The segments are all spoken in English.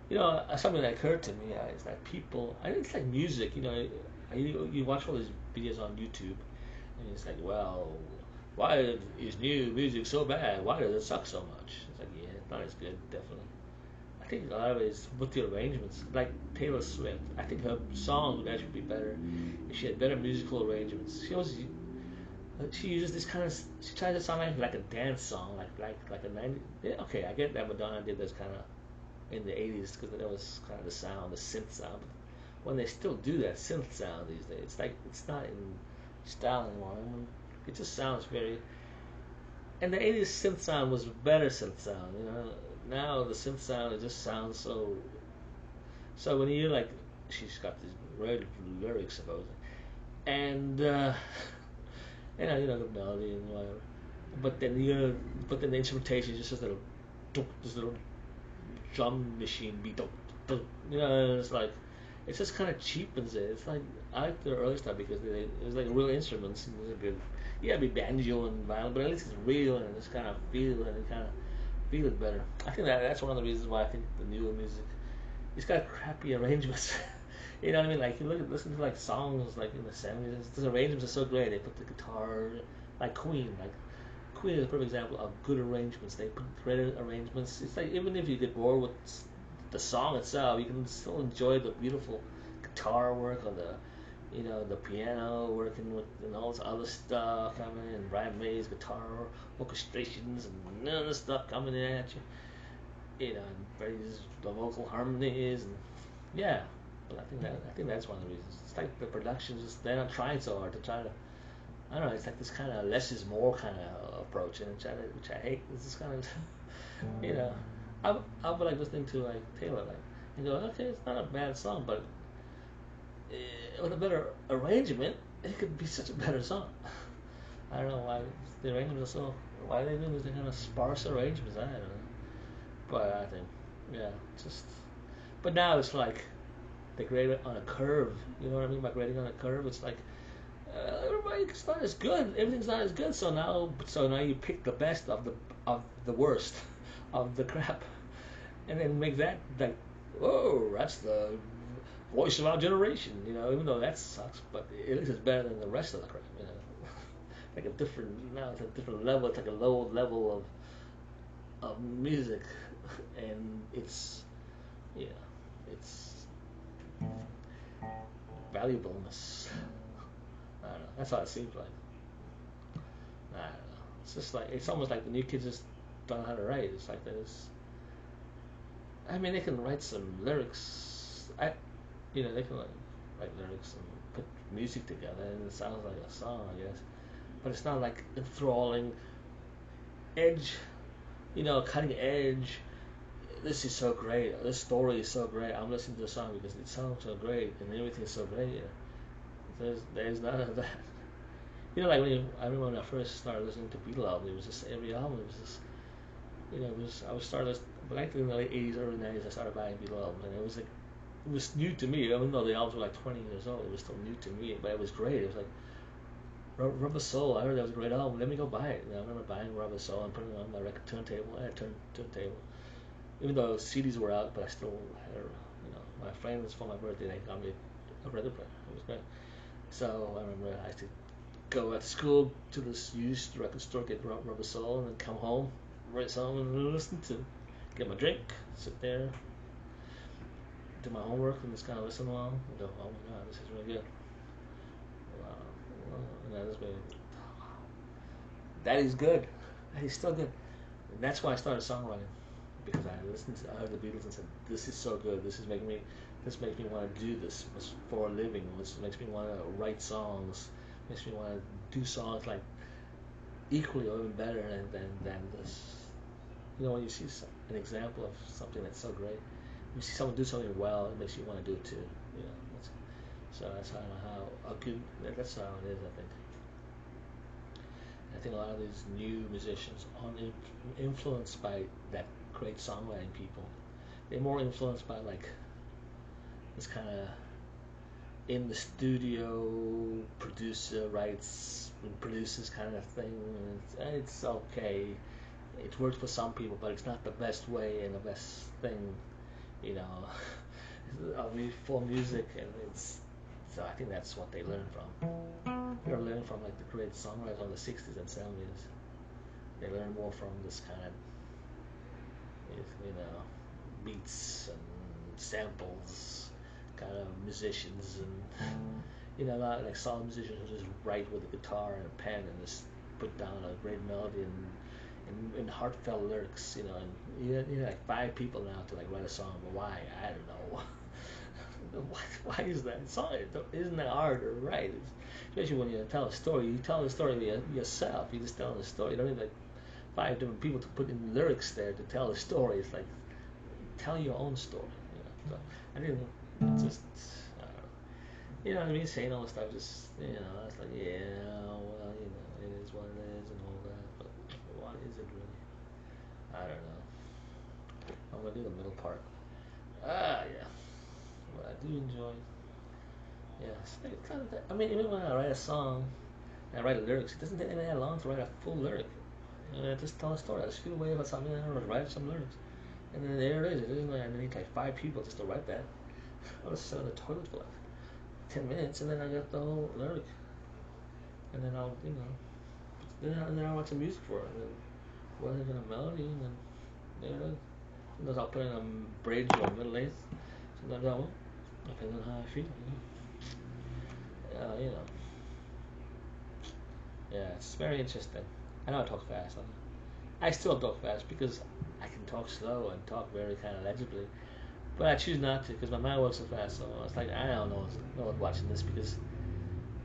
Something that occurred to me is that people, I think it's like music, you watch all these videos on YouTube, and it's like, well, why is new music so bad? Why does it suck so much? It's like, yeah, it's not as good, definitely. I think a lot of it is with the arrangements. Like Taylor Swift, I think her songs would actually be better if she had better musical arrangements. She uses this kind of, she tries to sound like a dance song, like a 90. Yeah, okay, I get that Madonna did this kind of in the 80s because that was kind of the sound, the synth sound. But when they still do that synth sound these days, it's like it's not in style anymore. I mean, it just sounds very. And the 80s synth sound was better synth sound. Now the synth sound it just sounds so. So when you like, she's got these great lyrics supposedly, and the melody and whatever. But then the instrumentation is just this little drum machine beat. It's like it just kind of cheapens it. It's like I like the early stuff because it was like real instruments. And there's a good, yeah, it'd be banjo and violin, but at least it's real and it's kind of feel and it kind of feel it better. I think that's one of the reasons why I think the newer music it's got crappy arrangements. You know what I mean? Like you listen to like songs like in the '70s. The arrangements are so great. They put the guitar like Queen. Like Queen is a perfect example of good arrangements. They put great arrangements. It's like even if you get bored with the song itself, you can still enjoy the beautiful guitar work or the piano working with and all this other stuff coming in, Brian May's guitar orchestrations and none of this stuff coming in at you. And praise the vocal harmonies and yeah. But I think that's one of the reasons. It's like the productions just they're not trying so hard to try to. I don't know. It's like this kind of less is more kind of approach, and which I hate. This is kind of you know. I would like listening to like Taylor like and go okay, it's not a bad song, but with a better arrangement, it could be such a better song. I don't know why the arrangements are so. Why are they doing these kind of sparse arrangements? I don't know. But I think, yeah, just. But now it's like they grade it on a curve. You know what I mean by grading on a curve? It's like everybody's not as good. Everything's not as good. So now you pick the best of the worst of the crap, and then make that like, whoa, that's the voice of our generation. Even though that sucks, but at least it's better than the rest of the crap. Like a different now it's a different level. It's like a low level of music, and yeah, it's valuableness. I don't know. That's how it seems like. I don't know. It's just like it's almost like the new kids just don't know how to write. It's like there's. I mean, they can write some lyrics. They can like write lyrics and put music together, and it sounds like a song, I guess. But it's not like enthralling, edge. Cutting edge. This is so great. This story is so great. I'm listening to the song because it sounds so great and everything is so great. There's none of that. Like I remember when I first started listening to Beatle albums, it was just every album. It was just, I was started, but like in the late '80s, early '90s, I started buying Beatle albums, and it was like, it was new to me. Even though the albums were like 20 years old, it was still new to me. But it was great. It was like Rubber Soul. I heard that was a great album. Let me go buy it. I remember buying Rubber Soul and putting it on my record turntable. I had a turntable. Even though CDs were out, but I still had, my friends for my birthday they got me a record player. It was great. So I remember I used to go after school to this used record store, get Rubber Soul, and then come home, write song, and listen to, get my drink, sit there, do my homework, and just kind of listen along, and go, oh my god, this is really good. Wow, wow. And that is good. That is still good. And that's why I started songwriting because I heard the Beatles and said, this is so good. This makes me want to do this for a living. This makes me want to write songs. Makes me want to do songs like equally or even better than this. When you see an example of something that's so great, you see someone do something well, it makes you want to do it too. That's how good. That's how it is. I think a lot of these new musicians are influenced by that great songwriting people. They're more influenced by like this kind of in the studio producer writes and produces kind of thing. It's okay. It works for some people, but it's not the best way and the best thing. you know, for music, and it's so I think that's what they learn from. They're learning from like the great songwriters of the '60s and '70s. They learn more from this kind of you know beats and samples, kind of musicians, and a lot of, like solid musicians who just write with a guitar and a pen and just put down a great melody and heartfelt lyrics, and like five people now to like write a song, but why? I don't know. Why is that song? Isn't that hard to write? Especially when you tell a story, you tell the story yourself. You just tell the story. You don't need like five different people to put in lyrics there to tell the story. It's like tell your own story. So I didn't just what I mean, saying all this stuff. Just it's like well, it is what it is and all that. But what is it really? I don't know. I'm gonna do the middle part. Yeah. What I do enjoy. Yeah, it's kind of. I mean, even when I write a song, and I write the lyrics, it doesn't take me that long to write a full lyric. I just tell a story. I just feel a way about something, and I write some lyrics. And then there it is. It isn't like I need like five people just to write that. I was sitting on the toilet for like 10 minutes, and then I got the whole lyric. And then I'll, then I'll write some music for it. And then what is it, a melody, and then there it is. Sometimes I'll put in a bridge or a middle eighth. Sometimes I won't. Depends on how I feel, you know. Yeah, it's very interesting. I know I talk fast. I still talk fast because I can talk slow and talk very kind of legibly. But I choose not to because my mind works so fast. So it's like I don't know no one watching this because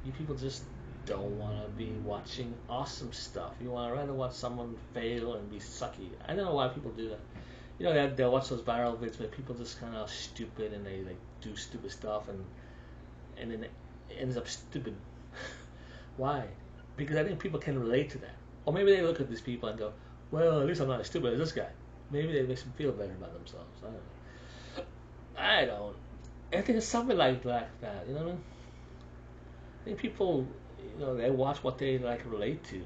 you people just don't want to be watching awesome stuff. You want to rather watch someone fail and be sucky. I don't know why people do that. They'll watch those viral vids where people just kind of stupid and they like do stupid stuff and then it ends up stupid. Why? Because I think people can relate to that. Or maybe they look at these people and go, well, at least I'm not as stupid as this guy. Maybe it makes them feel better about themselves. I don't know. I don't. I think it's something like that. You know what I mean? I think people, they watch what they like relate to.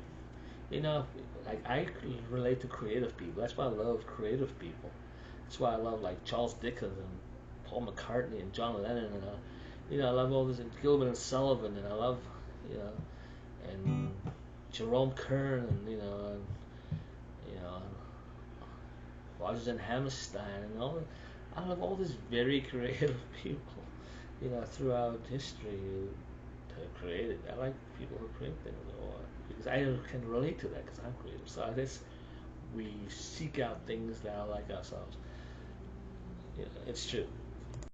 Like I relate to creative people. That's why I love creative people. That's why I love like Charles Dickens and Paul McCartney and John Lennon and I love all this and Gilbert and Sullivan and I love you know and Jerome Kern and you know Rodgers and Hammerstein and all. I love all these very creative people. Throughout history created. I like people who create things, because I can relate to that because I'm creative. So I guess we seek out things that are like ourselves. It's true.